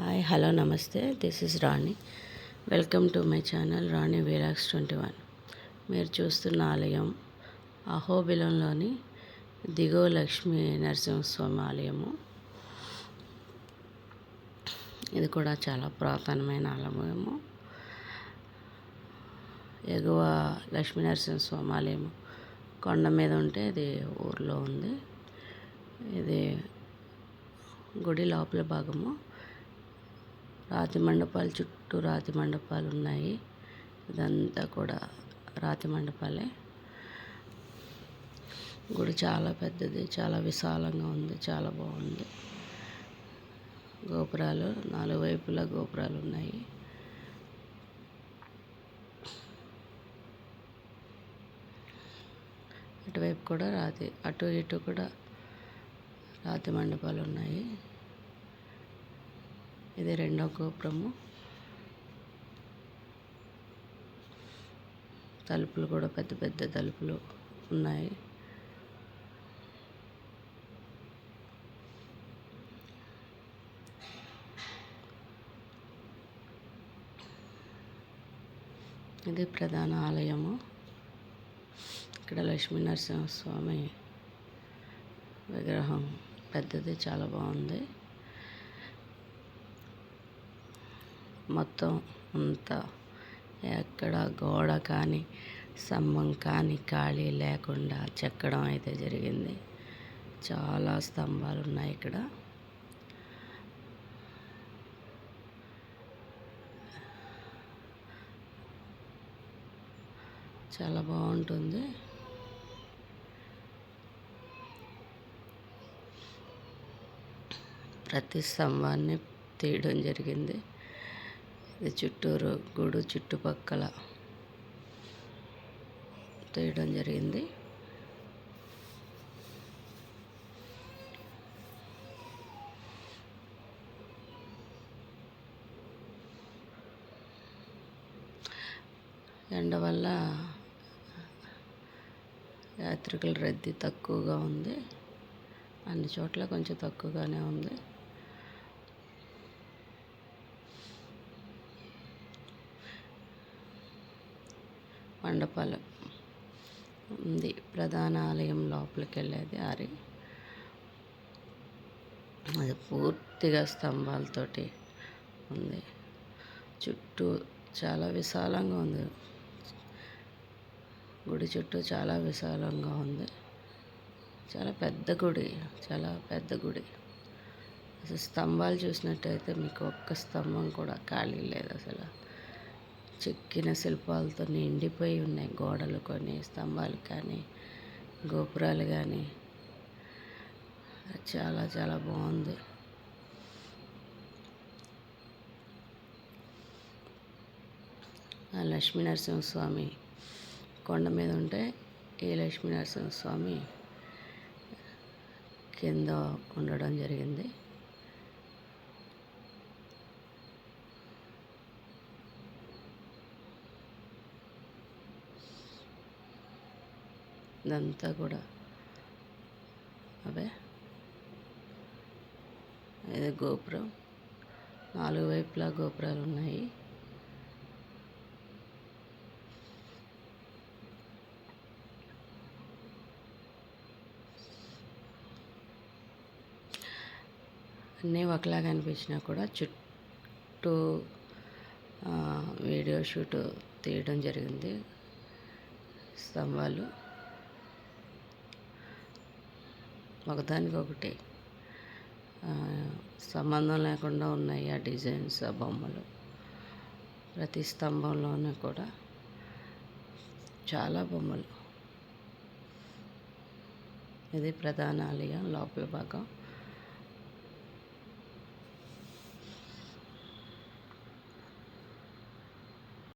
Hi hello నమస్తే, this is Rani. Welcome to my channel Rani vlogs 21. మీరు చూస్తున్న ఆలయం అహోబిలంలోని దిగువ లక్ష్మీ నరసింహస్వామి ఆలయము. ఇది కూడా చాలా పురాతనమైన ఆలయము. ఎగువ లక్ష్మీ నరసింహస్వామి ఆలయము కొండ మీద ఉంటే ఇది ఊర్లో ఉంది. ఇది గుడి లోపల భాగము. రాతి మండపాలు, చుట్టూ రాతి మండపాలు ఉన్నాయి. ఇదంతా కూడా రాతి మండపాలే. గుడి చాలా పెద్దది, చాలా విశాలంగా ఉంది, చాలా బాగుంది. గోపురాలు 4 వైపులా గోపురాలు ఉన్నాయి. అటువైపు కూడా రాతి, అటు ఇటు కూడా రాతి మండపాలు ఉన్నాయి. ఇది 2వ గోపురము. తలుపులు కూడా పెద్ద పెద్ద తలుపులు ఉన్నాయి. ఇది ప్రధాన ఆలయము. ఇక్కడ లక్ష్మీ నరసింహస్వామి విగ్రహం పెద్దది, చాలా బాగుంది. మొత్తం అంతా ఎక్కడ గోడ కానీ స్తంభం కానీ ఖాళీ లేకుండా చెక్కడం అయితే జరిగింది. చాలా స్తంభాలు ఉన్నాయి ఇక్కడ. చాలా బాగుంటుంది. ప్రతి స్తంభాన్ని తీయడం జరిగింది. ఇది చుట్టూరు గుడి చుట్టుపక్కల తీయడం జరిగింది. ఎండ వల్ల యాత్రికుల రద్దీ తక్కువగా ఉంది. అన్ని చోట్ల కొంచెం తక్కువగానే ఉంది. మండపాలు ఉంది. ప్రధాన ఆలయం లోపలికి వెళ్ళేది అది పూర్తిగా స్తంభాలతోటి ఉంది. చుట్టూ చాలా విశాలంగా ఉంది. గుడి చుట్టూ చాలా విశాలంగా ఉంది. చాలా పెద్ద గుడి, చాలా పెద్ద గుడి. అసలు స్తంభాలు చూసినట్టయితే మీకు ఒక్క స్తంభం కూడా ఖాళీ లేదు. అసలు చెక్కిన శిల్పాలతో నిండిపోయి ఉన్నాయి గోడలు, కొన్ని స్తంభాలు కానీ గోపురాలు కానీ. చాలా చాలా బాగుంది. ఆ లక్ష్మీ నరసింహస్వామి కొండ మీద ఉంటే ఈ లక్ష్మీ నరసింహస్వామి కింద ఉండడం జరిగింది. ఇదంతా కూడా అవే. ఇది గోపురం, 4 వైపులా గోపురాలు ఉన్నాయి. అన్నీ ఒకలాగా అనిపించినా కూడా చుట్టూ వీడియో షూట్ తీయడం జరిగింది. స్తంభాలు ఒకదానికొకటి సంబంధం లేకుండా ఉన్నాయి. ఆ డిజైన్స్, ఆ బొమ్మలు ప్రతి స్తంభంలోనూ కూడా చాలా బొమ్మలు. ఇది ప్రధాన ఆలయం లోపల భాగం.